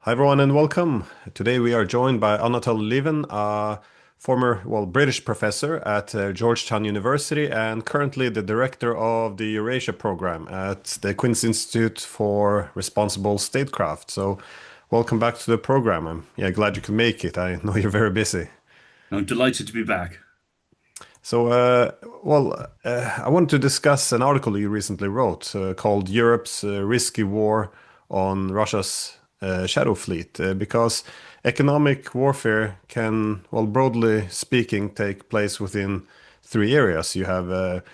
Hi everyone and welcome. Today we are joined by Anatol Lieven, a former, British professor at Georgetown University and currently the director of the Eurasia program at the Queen's Institute for Responsible Statecraft. So welcome back to the program. I'm glad you could make it. I know you're very busy. I'm delighted to be back. So, I wanted to discuss an article you recently wrote called Europe's Risky War on Russia's Shadow Fleet, because economic warfare can, broadly speaking, take place within three areas. You have,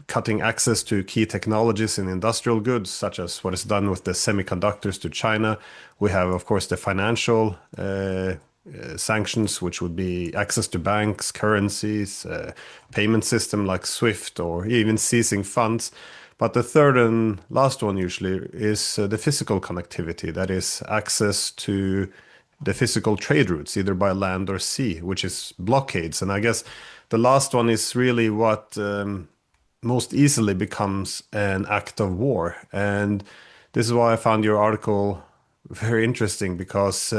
cutting access to key technologies in industrial goods, such as what is done with the semiconductors to China. We have, of course, the financial sanctions, which would be access to banks, currencies, payment system like SWIFT, or even seizing funds. But the third and last one usually is the physical connectivity, that is access to the physical trade routes, either by land or sea, which is blockades. And I guess the last one is really what most easily becomes an act of war. And this is why I found your article very interesting because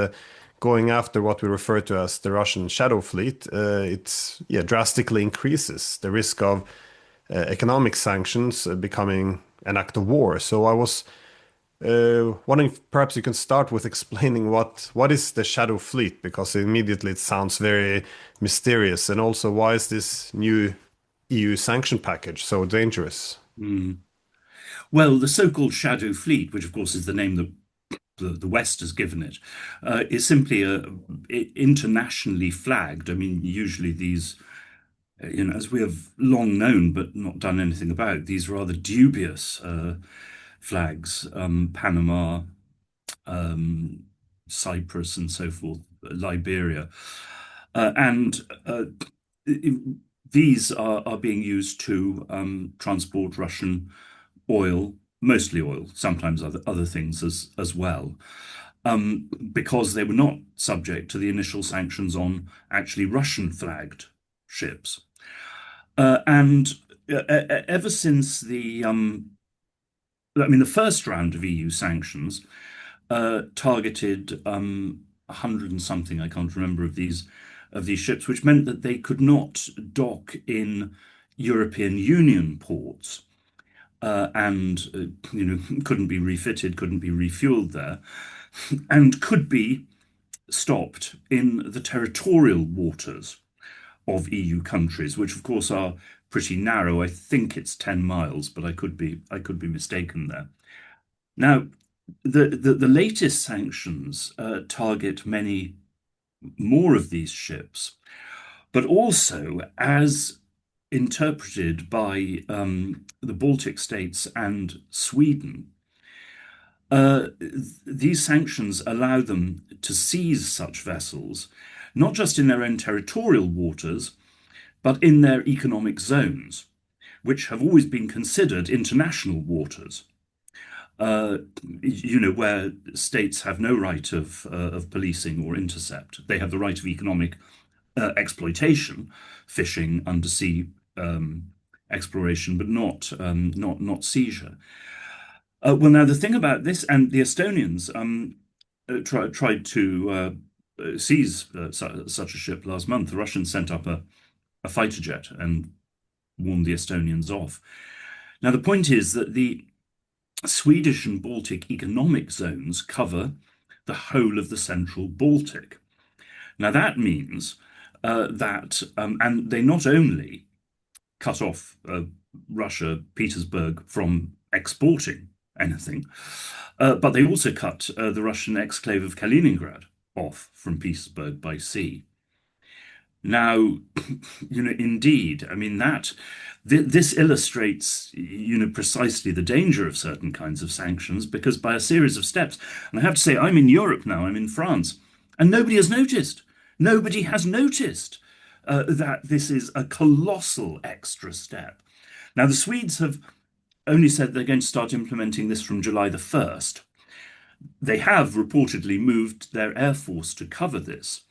going after what we refer to as the Russian shadow fleet, it's drastically increases the risk of economic sanctions becoming an act of war. So I was wondering if perhaps you can start with explaining what is the shadow fleet, because immediately it sounds very mysterious, and also why is this new EU sanction package so dangerous? Mm. Well, the so-called Shadow Fleet, which of course is the name that the West has given it, is simply internationally flagged. I mean, usually these, as we have long known but not done anything about, these rather dubious flags, Panama, um, Cyprus, and so forth, Liberia, and these are being used to transport Russian oil, mostly oil, sometimes other things as well, because they were not subject to the initial sanctions on actually Russian flagged ships. And ever since the first round of EU sanctions targeted 100 and something, I can't remember, of these ships, which meant that they could not dock in European Union ports and couldn't be refitted, couldn't be refueled there, and could be stopped in the territorial waters of EU countries, which of course are pretty narrow. I think it's 10 miles, but I could be mistaken there. Now, the latest sanctions target many more of these ships, but also as interpreted by the Baltic states and Sweden. Uh, these sanctions allow them to seize such vessels, not just in their own territorial waters, but in their economic zones, which have always been considered international waters. uh, where states have no right of policing or intercept. They have the right of economic exploitation, fishing, undersea exploration, but not seizure. Well, now the thing about this, and the Estonians tried to seize such a ship last month. The Russians sent up a fighter jet and warned the Estonians off. Now the point is that the Swedish and Baltic economic zones cover the whole of the central Baltic. Now that means and they not only cut off Russia, Petersburg, from exporting anything, but they also cut the Russian exclave of Kaliningrad off from Petersburg by sea. Now, indeed, I mean this illustrates, precisely the danger of certain kinds of sanctions, because by a series of steps, and I have to say, I'm in Europe now, I'm in France, and nobody has noticed. Nobody has noticed that this is a colossal extra step. Now, the Swedes have only said they're going to start implementing this from July the 1st. They have reportedly moved their air force to cover this.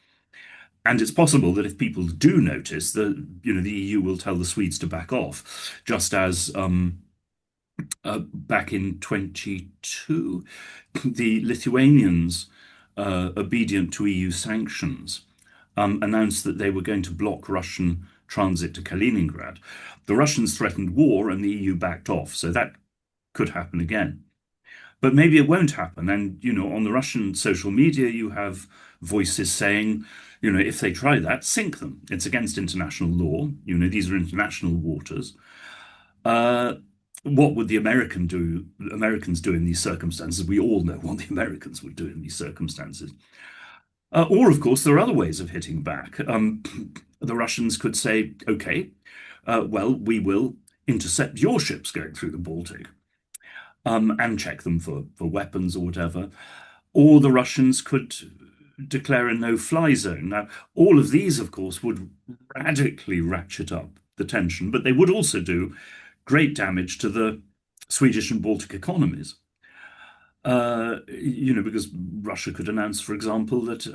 And it's possible that if people do notice, the EU will tell the Swedes to back off, just as back in 22, the Lithuanians, obedient to EU sanctions, announced that they were going to block Russian transit to Kaliningrad. The Russians threatened war and the EU backed off, so that could happen again. But maybe it won't happen. And, on the Russian social media, you have voices saying, if they try that, sink them. It's against international law. These are international waters. Uh, what would the Americans do in these circumstances? We all know what the Americans would do in these circumstances. Or, of course, there are other ways of hitting back. The Russians could say, okay, well, we will intercept your ships going through the Baltic, and check them for weapons or whatever. Or the Russians could declare a no-fly zone. Now, all of these, of course, would radically ratchet up the tension, but they would also do great damage to the Swedish and Baltic economies. Because Russia could announce, for example, that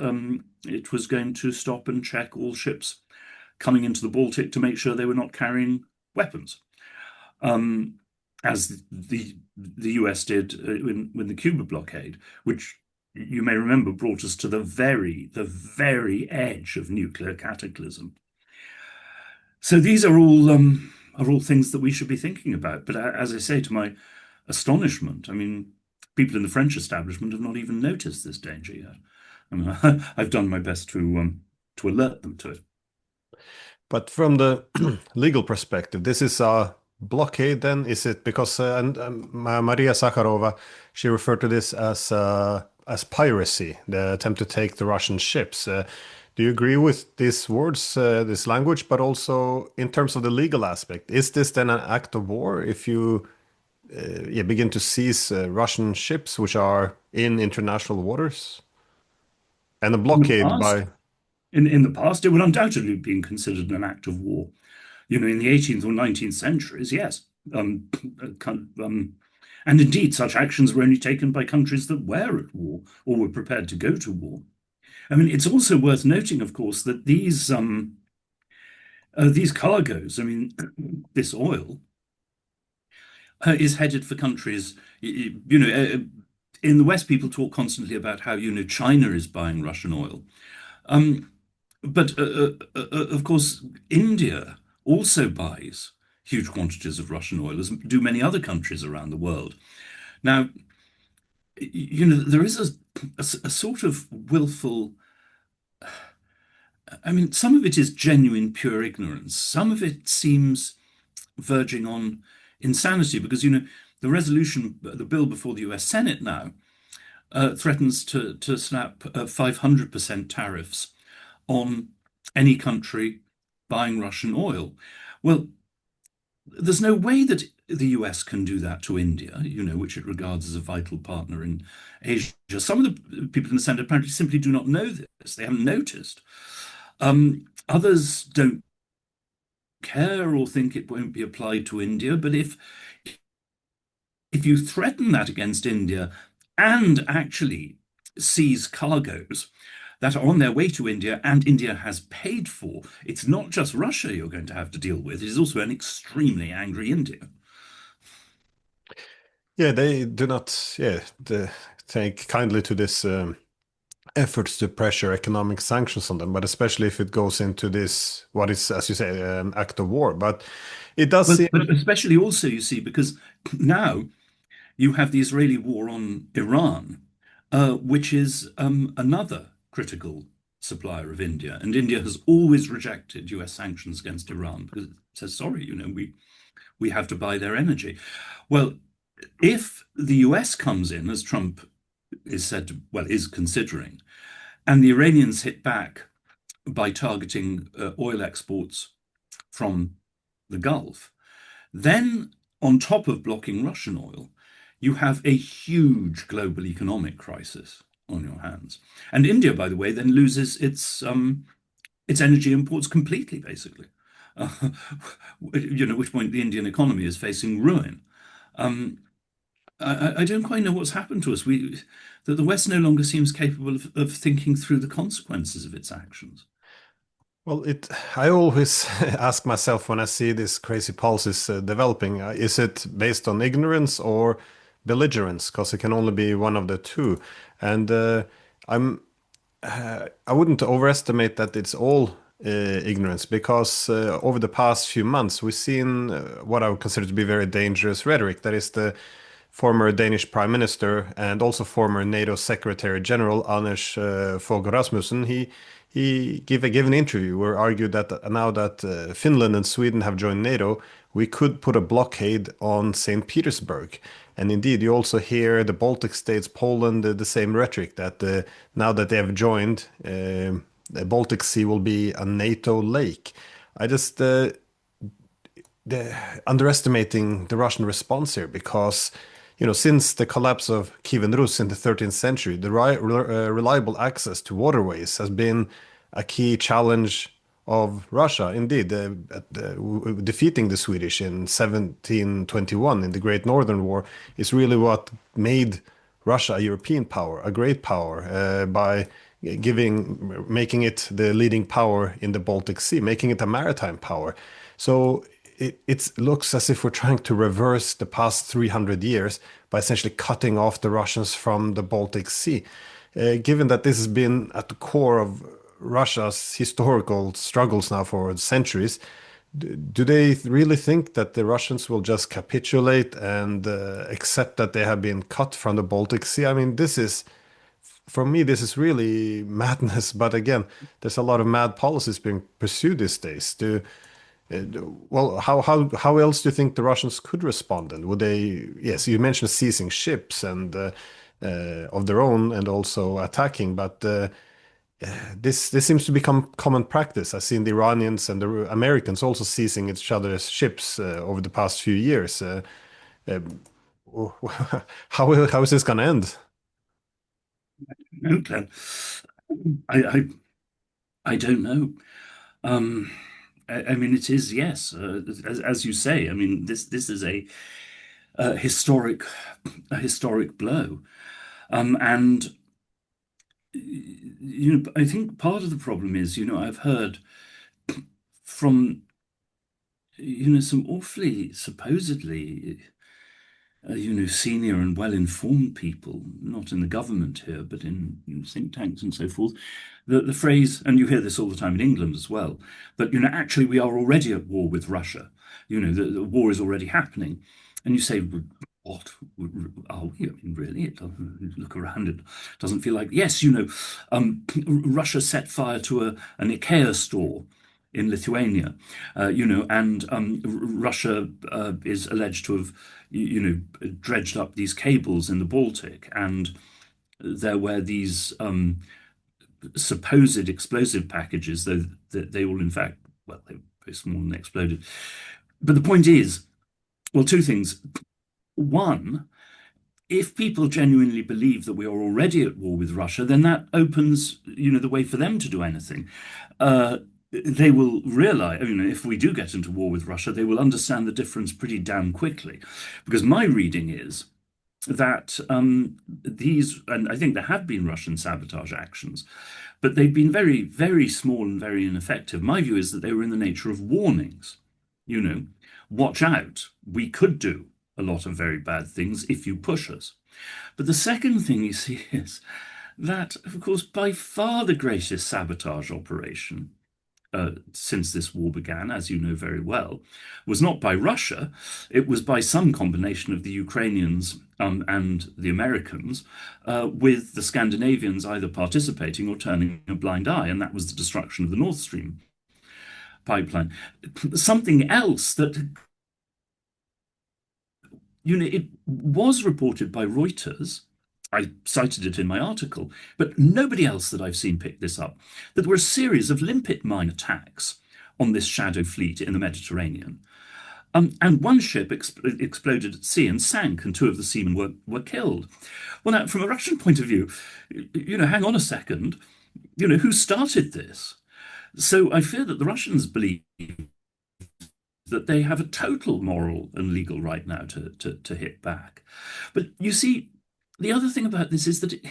it was going to stop and check all ships coming into the Baltic to make sure they were not carrying weapons, as the US did with the Cuba blockade, which you may remember brought us to the very edge of nuclear cataclysm. So these are all things that we should be thinking about. But as I say, to my astonishment, I mean, people in the French establishment have not even noticed this danger yet. I mean, I've done my best to alert them to it. But from the legal perspective, this is a blockade then? Is it because Maria Zakharova, she referred to this as piracy, the attempt to take the Russian ships. Do you agree with these words, this language, but also in terms of the legal aspect? Is this then an act of war if you begin to seize Russian ships which are in international waters? And a In the blockade past, by, in the past, it would undoubtedly have been considered an act of war. In the 18th or 19th centuries, yes. And indeed, such actions were only taken by countries that were at war or were prepared to go to war. I mean, it's also worth noting, of course, that these cargoes, I mean, this oil, is headed for countries. In the West, people talk constantly about how China is buying Russian oil. Um, but of course, India also buys huge quantities of Russian oil, as do many other countries around the world. Now, there is a sort of willful, I mean, some of it is genuine, pure ignorance. Some of it seems verging on insanity because, the bill before the US Senate now threatens to snap 500% tariffs on any country buying Russian oil. Well, there's no way that the US can do that to India, which it regards as a vital partner in Asia. Some of the people in the Senate apparently simply do not know this. They haven't noticed. Others don't care or think it won't be applied to India. But if you threaten that against India and actually seize cargoes that are on their way to India and India has paid for, it's not just Russia you're going to have to deal with, it is also an extremely angry India. yeah, they do not, take kindly to this efforts to pressure economic sanctions on them, but especially if it goes into this, what is, as you say, an act of war. But it does seem, But especially also, you see, because now you have the Israeli war on Iran, which is another critical supplier of India. And India has always rejected US sanctions against Iran because it says, sorry, we have to buy their energy. Well, if the US comes in, as Trump is considering, and the Iranians hit back by targeting oil exports from the Gulf, then on top of blocking Russian oil, you have a huge global economic crisis on your hands. And India, by the way, then loses its energy imports completely, basically. Uh, at which point the Indian economy is facing ruin. Um, I don't quite know what's happened to us. That the West no longer seems capable of thinking through the consequences of its actions. Well, I always ask myself when I see these crazy policies developing, is it based on ignorance or belligerence? Because it can only be one of the two. And I'm I wouldn't overestimate that it's all ignorance because over the past few months we've seen what I would consider to be very dangerous rhetoric. That is the former Danish Prime Minister and also former NATO Secretary General Anders Fogh Rasmussen. He gave an interview where argued that now that Finland and Sweden have joined NATO, we could put a blockade on St. Petersburg. And indeed, you also hear the Baltic states, Poland, the same rhetoric that now that they have joined, the Baltic Sea will be a NATO lake. I just underestimating the Russian response here because, since the collapse of Kievan Rus in the 13th century, the reliable access to waterways has been a key challenge of Russia. Indeed, defeating the Swedish in 1721 in the Great Northern War is really what made Russia a European power, a great power, by making it the leading power in the Baltic Sea, making it a maritime power. So it looks as if we're trying to reverse the past 300 years by essentially cutting off the Russians from the Baltic Sea. Given that this has been at the core of Russia's historical struggles now for centuries, do they really think that the Russians will just capitulate and accept that they have been cut from the Baltic Sea? I mean, for me, this is really madness. But again, there's a lot of mad policies being pursued these days. Uh, well, how else do you think the Russians could respond? And would they? Yes, you mentioned seizing ships and of their own and also attacking, but this seems to become common practice. I've seen the Iranians and the Americans also seizing each other's ships over the past few years. Uh, how is this going to end? No, Glenn, I, I, I don't know. Um, I mean, it is, yes, as you say. I mean, this is a historic a historic blow, and I think part of the problem is, I've heard from some awfully supposedly senior and well-informed people, not in the government here, but in think tanks and so forth, the phrase, and you hear this all the time in England as well, that, actually we are already at war with Russia. The war is already happening. And you say, what? Are we? I mean, really? It doesn't look around. It doesn't feel like, yes, Russia set fire to an IKEA store in Lithuania, and Russia is alleged to have, dredged up these cables in the Baltic, and there were these supposed explosive packages, though they all, in fact, well, they were very small and they exploded. But the point is, well, two things. One, if people genuinely believe that we are already at war with Russia, then that opens, the way for them to do anything. Uh, they will realize, if we do get into war with Russia, they will understand the difference pretty damn quickly. Because my reading is that and I think there have been Russian sabotage actions, but they've been very, very small and very ineffective. My view is that they were in the nature of warnings. You know, watch out, we could do a lot of very bad things if you push us. But the second thing you see is that, of course, by far the greatest sabotage operation since this war began, as you know very well, was not by Russia. It was by some combination of the Ukrainians and the Americans, with the Scandinavians either participating or turning a blind eye, and that was the destruction of the Nord Stream pipeline. Something else that, it was reported by Reuters. I cited it in my article, but nobody else that I've seen picked this up, that there were a series of limpet mine attacks on this shadow fleet in the Mediterranean. And one ship exploded at sea and sank, and two of the seamen were killed. Well, now, from a Russian point of view, hang on a second, who started this? So I fear that the Russians believe that they have a total moral and legal right now to hit back. But you see, the other thing about this is that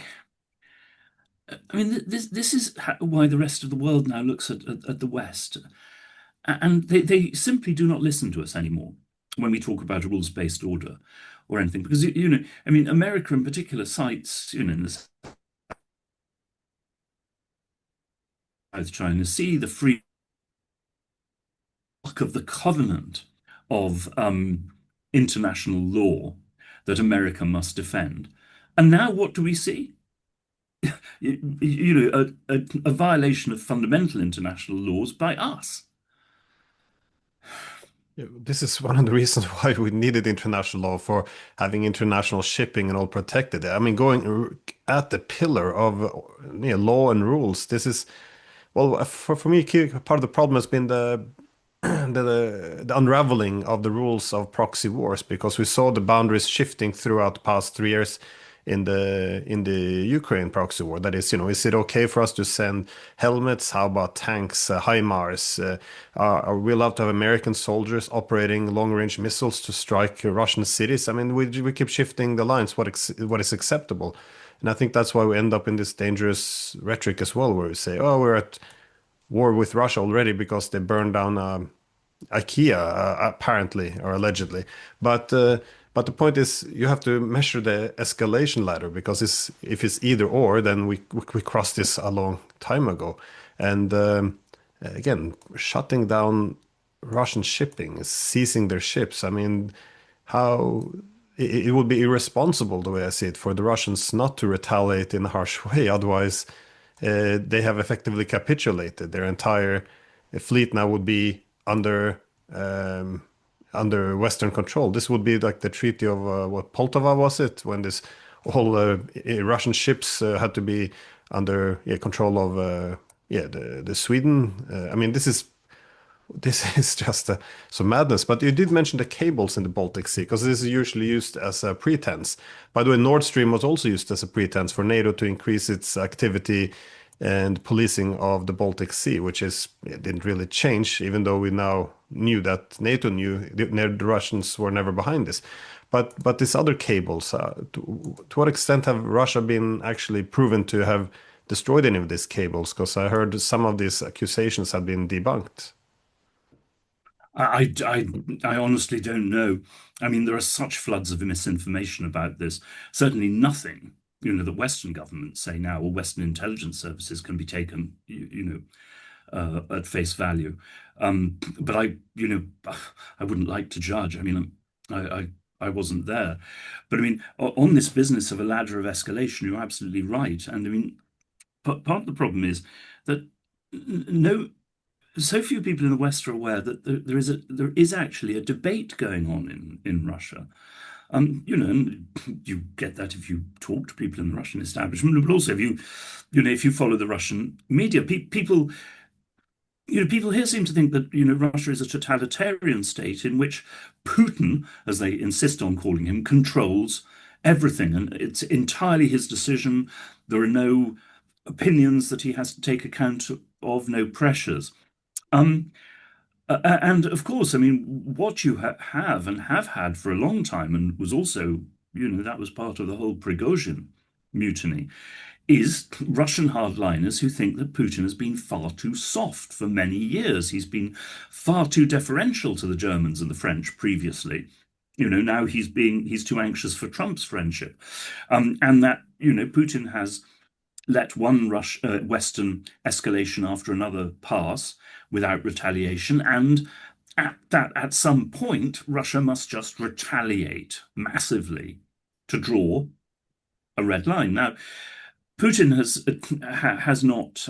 I mean, this is why the rest of the world now looks at the West, and they simply do not listen to us anymore when we talk about a rules-based order or anything. Because I mean, America in particular cites, in the South China Sea, the free of the covenant of international law that America must defend. And now what do we see? A violation of fundamental international laws by us. Yeah, this is one of the reasons why we needed international law for having international shipping and all protected. I mean, going at the pillar of law and rules. This is well, for me, part of the problem has been the unraveling of the rules of proxy wars because we saw the boundaries shifting throughout the past 3 years in the Ukraine proxy war. That is it okay for us to send helmets? How about tanks, HIMARS? Are we allowed to have American soldiers operating long-range missiles to strike Russian cities? I mean, we keep shifting the lines. What is acceptable? And I think that's why we end up in this dangerous rhetoric as well, where we say, "Oh, we're at war with Russia already because they burned down IKEA, apparently or allegedly." But the point is, you have to measure the escalation ladder because if it's either or, then we crossed this a long time ago. And again, shutting down Russian shipping, seizing their ships. I mean, how it would be irresponsible, the way I see it, for the Russians not to retaliate in a harsh way. Otherwise, they have effectively capitulated. Their entire fleet now would be um, under Western control. This would be like the Treaty of what Poltava was it when this all Russian ships had to be under control of the Sweden. I mean, this is just some madness. But you did mention the cables in the Baltic Sea, because this is usually used as a pretense. By the way, Nord Stream was also used as a pretense for NATO to increase its activity and policing of the Baltic Sea, which it didn't really change, even though we now knew that NATO knew the Russians were never behind this. But these other cables, to what extent have Russia been actually proven to have destroyed any of these cables? Because I heard some of these accusations have been debunked. I honestly don't know. I mean, there are such floods of misinformation about this. Certainly nothing, that Western governments say now, or Western intelligence services can be taken, at face value. But I wouldn't like to judge. I mean, I wasn't there. But I mean, on this business of a ladder of escalation, you're absolutely right. And I mean, part of the problem is that no so few people in the West are aware that there is actually a debate going on in Russia. And you get that if you talk to people in the Russian establishment, but also if you follow the Russian media, people people here seem to think that Russia is a totalitarian state in which Putin, as they insist on calling him, controls everything, and it's entirely his decision. There are no opinions that he has to take account of, no pressures. Um, and of course, I mean, what you have and have had for a long time, and was also, that was part of the whole Prigozhin mutiny, is Russian hardliners who think that Putin has been far too soft for many years. He's been far too deferential to the Germans and the French previously. Now he's too anxious for Trump's friendship, and that Putin has let one Western escalation after another pass without retaliation, and at some point, Russia must just retaliate massively to draw a red line. Now, Putin has not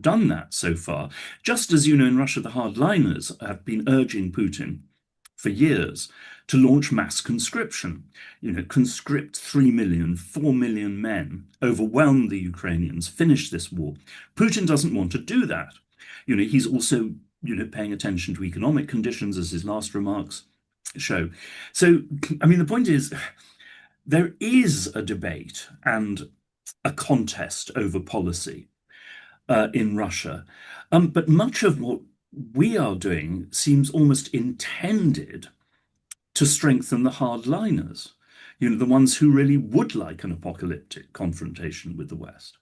done that so far. Just as in Russia, the hardliners have been urging Putin for years to launch mass conscription, conscript 3 million, 4 million men, overwhelm the Ukrainians, finish this war. Putin doesn't want to do that. He's also, paying attention to economic conditions, as his last remarks show. So, I mean, the point is, there is a debate and a contest over policy in Russia. But much of what we are doing seems almost intended to strengthen the hardliners, the ones who really would like an apocalyptic confrontation with the West.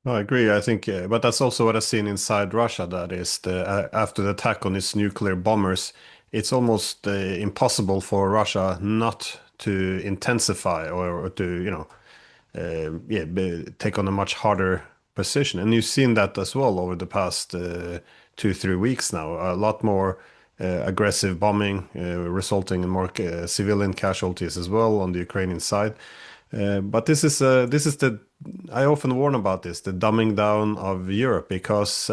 No, I agree. I think, but that's also what I've seen inside Russia. That is, after the attack on its nuclear bombers, it's almost impossible for Russia not to intensify or to, yeah, take on a much harder position. And you've seen that as well over the past 2, 3 weeks now. A lot more aggressive bombing, resulting in more civilian casualties as well on the Ukrainian side. But this is the I often warn about this, the dumbing down of Europe, because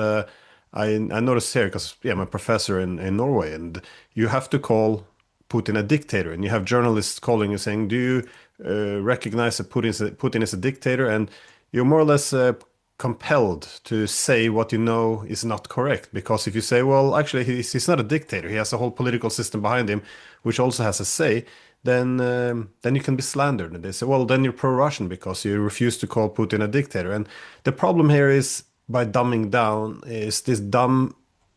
I noticed here, because yeah, I'm a professor in Norway, and you have to call Putin a dictator, and you have journalists calling you saying, "Do you recognize that Putin is a dictator?" And you're more or less compelled to say what you know is not correct, because if you say, "Well, actually, he's not a dictator; he has a whole political system behind him, which also has a say," then you can be slandered. And they say, well, then you're pro-Russian because you refuse to call Putin a dictator. And the problem here is by dumbing down is this dumb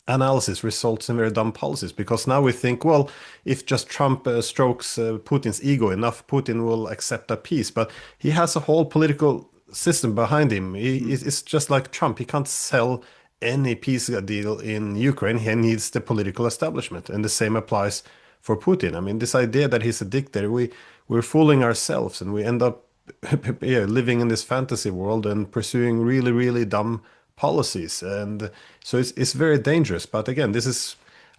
analysis results in very dumb policies, because now we think, well, if just Trump strokes Putin's ego enough, Putin will accept a peace. But he has a whole political system behind him. It's just like Trump. He can't sell any peace deal in Ukraine. He needs the political establishment, and the same applies for Putin. I mean, this idea that he's a dictator, we're fooling ourselves, and we end up yeah, living in this fantasy world and pursuing really, really dumb policies. And so it's very dangerous. But again,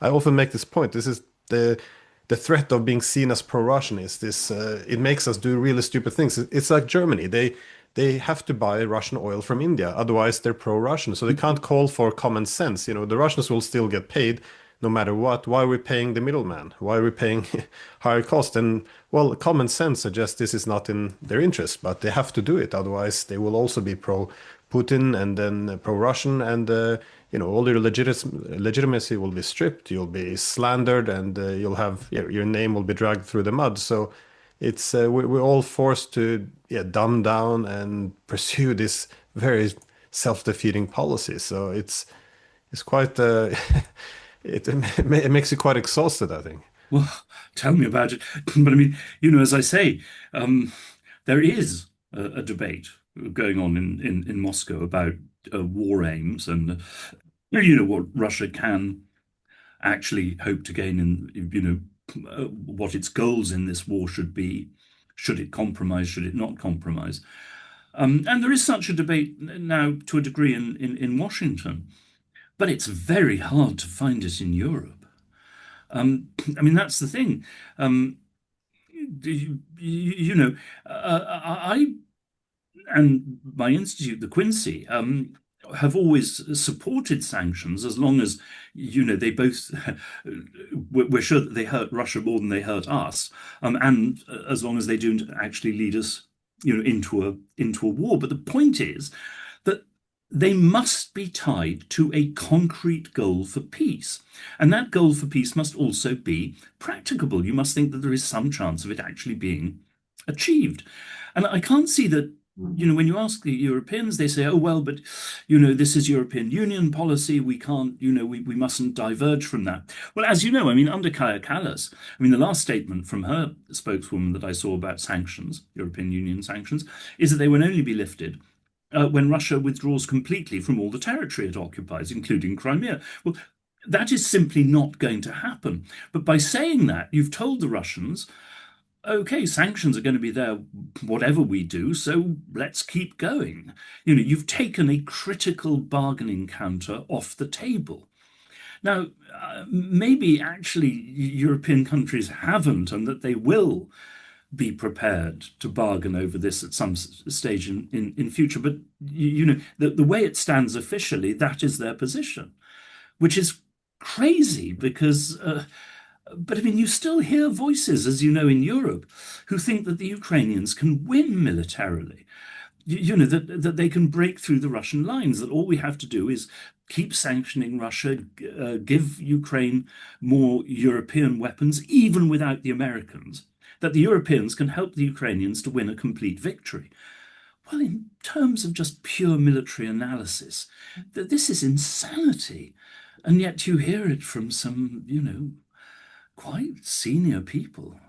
I often make this point. This is the threat of being seen as pro-Russian is this. It makes us do really stupid things. It's like Germany. They have to buy Russian oil from India, otherwise they're pro-Russian. So they can't call for common sense. The Russians will still get paid no matter what. Why are we paying the middleman? Why are we paying higher cost? And well, common sense suggests this is not in their interest, but they have to do it. Otherwise, they will also be pro-Putin and then pro-Russian, and all your legitimacy will be stripped. You'll be slandered, and you'll have your name will be dragged through the mud. So it's we're all forced to dumb down and pursue this very self-defeating policy. So it's quite it makes you quite exhausted, I think. Well, tell me about it. But I mean, as I say, um, there is a debate going on in Moscow about war aims and what Russia can actually hope to gain in what its goals in this war should be. Should it compromise? Should it not compromise? And there is such a debate now to a degree in Washington, but it's very hard to find it in Europe. I mean, that's the thing. Um, I and my institute, the Quincy, have always supported sanctions as long as they both we're sure that they hurt Russia more than they hurt us, and as long as they don't actually lead us into a war. But the point is that they must be tied to a concrete goal for peace. And that goal for peace must also be practicable. You must think that there is some chance of it actually being achieved. And I can't see that, when you ask the Europeans, they say, oh, well, but, this is European Union policy. We can't, we mustn't diverge from that. Well, as you know, I mean, under Kaja Kallas, I mean, the last statement from her spokeswoman that I saw about sanctions, European Union sanctions, is that they will only be lifted when Russia withdraws completely from all the territory it occupies, including Crimea. Well, that is simply not going to happen. But by saying that, you've told the Russians, okay, sanctions are going to be there whatever we do, so let's keep going. You've taken a critical bargaining counter off the table. Now, maybe actually European countries haven't, and that they will be prepared to bargain over this at some stage in future. But the way it stands officially, that is their position, which is crazy because. But I mean, you still hear voices, as you know, in Europe, who think that the Ukrainians can win militarily. That they can break through the Russian lines. That all we have to do is keep sanctioning Russia, give Ukraine more European weapons, even without the Americans, that the Europeans can help the Ukrainians to win a complete victory. Well, in terms of just pure military analysis, that this is insanity. And yet you hear it from some, quite senior people.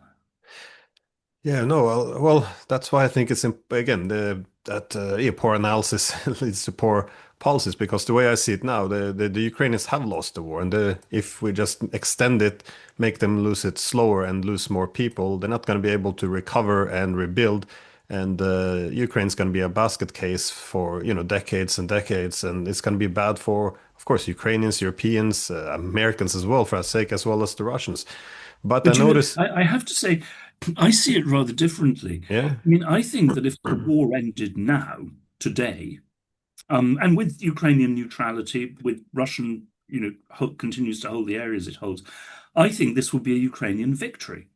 Yeah, no, well, that's why I think it's again that yeah, poor analysis leads to poor policies because the way I see it now, the Ukrainians have lost the war, and if we just extend it, make them lose it slower and lose more people, they're not going to be able to recover and rebuild, and Ukraine's going to be a basket case for decades and decades, and it's going to be bad for, of course, Ukrainians, Europeans, Americans as well, for our sake, as well as the Russians. But I But notice, I have to say, I see it rather differently. yeah. I mean, I think that if the war ended now, today, and with Ukrainian neutrality, with Russian, continues to hold the areas it holds, I think this would be a Ukrainian victory.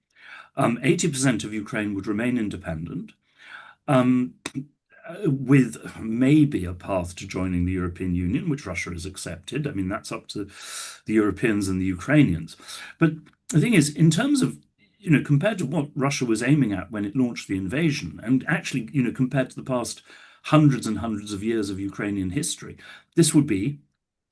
80% of Ukraine would remain independent. Um, with maybe a path to joining the European Union, which Russia has accepted. I mean, that's up to the Europeans and the Ukrainians. But the thing is, in terms of, compared to what Russia was aiming at when it launched the invasion, and actually, compared to the past hundreds and hundreds of years of Ukrainian history, this would be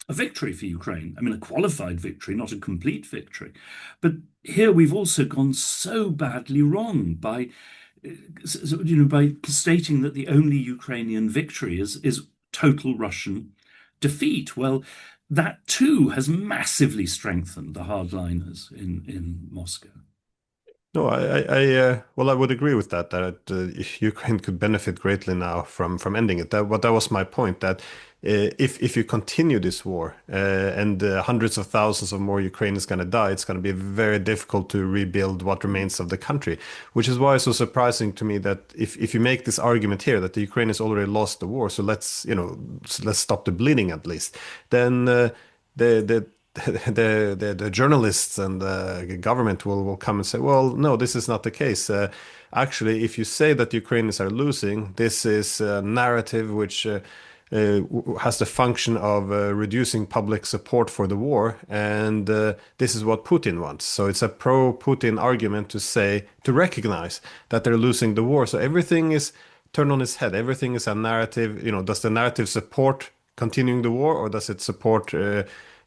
a victory for Ukraine. I mean, a qualified victory, not a complete victory. But here we've also gone so badly wrong by by stating that the only Ukrainian victory is total Russian defeat. Well, that too has massively strengthened the hardliners in Moscow. No, well, I would agree with that. That Ukraine could benefit greatly now from ending it. That was my point. That if you continue this war and hundreds of thousands of more Ukrainians going to die, it's going to be very difficult to rebuild what remains of the country. Which is why it's so surprising to me that if you make this argument here that the Ukrainians already lost the war, so let's stop the bleeding at least, then the the journalists and the government will come and say, well, no, this is not the case. Actually, if you say that Ukrainians are losing, this is a narrative which has the function of reducing public support for the war, and this is what Putin wants. So it's a pro-Putin argument to recognize that they're losing the war. So everything is turned on its head. Everything is a narrative. Does the narrative support continuing the war, or does it support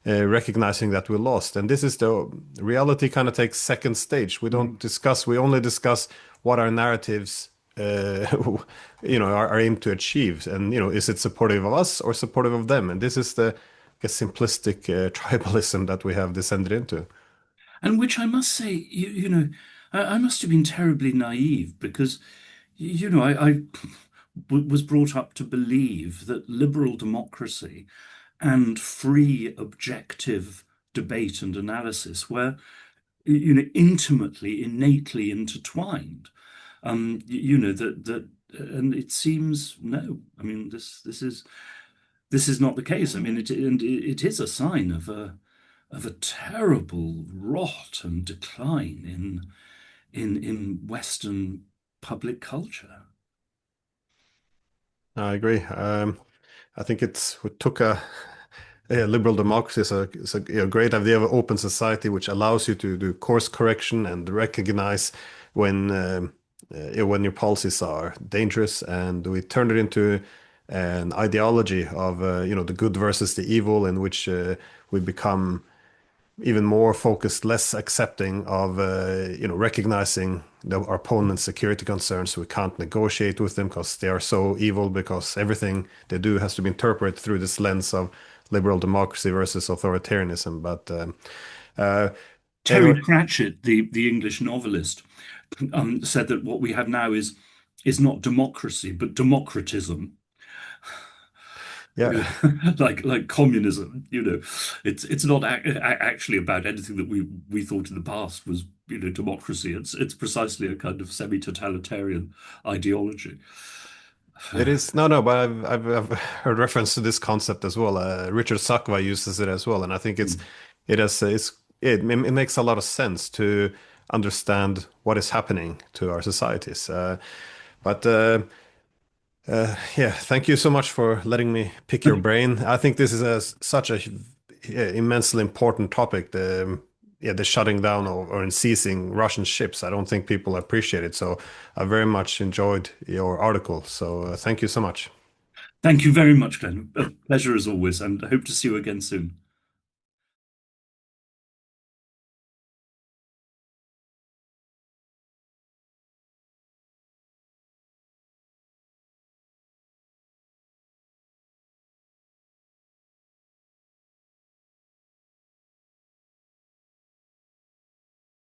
recognizing that we lost? And this is the reality kind of takes second stage. We only discuss what our narratives are aimed to achieve. And is it supportive of us or supportive of them? And this is the, I guess, simplistic tribalism that we have descended into. And which I must say, I must have been terribly naive because, was brought up to believe that liberal democracy and free, objective debate and analysis were, intimately, innately intertwined. That, and it seems no. I mean, this is not the case. I mean, it is a sign of a terrible rot and decline in Western public culture. I agree. I think we took a liberal democracy is a great idea of an open society which allows you to do course correction and recognize when your policies are dangerous, and we turned it into an ideology of the good versus the evil, in which we become even more focused, less accepting of recognizing our opponent's security concerns. So we can't negotiate with them because they are so evil, because everything they do has to be interpreted through this lens of liberal democracy versus authoritarianism. But Terry anyway, Pratchett, the English novelist, said that what we have now is not democracy but democratism. yeah. Like communism, it's not actually about anything that we thought in the past was democracy. It's precisely a kind of semi-totalitarian ideology. It is no, no, but I've heard reference to this concept as well. Richard Sakwa uses it as well, and I think it has it makes a lot of sense to understand what is happening to our societies. But yeah, thank you so much for letting me pick your brain. I think this is such a yeah, immensely important topic. The shutting down or in seizing Russian ships. I don't think people appreciate it. So I very much enjoyed your article. So thank you so much. Thank you very much, Glenn. A pleasure as always, and I hope to see you again soon.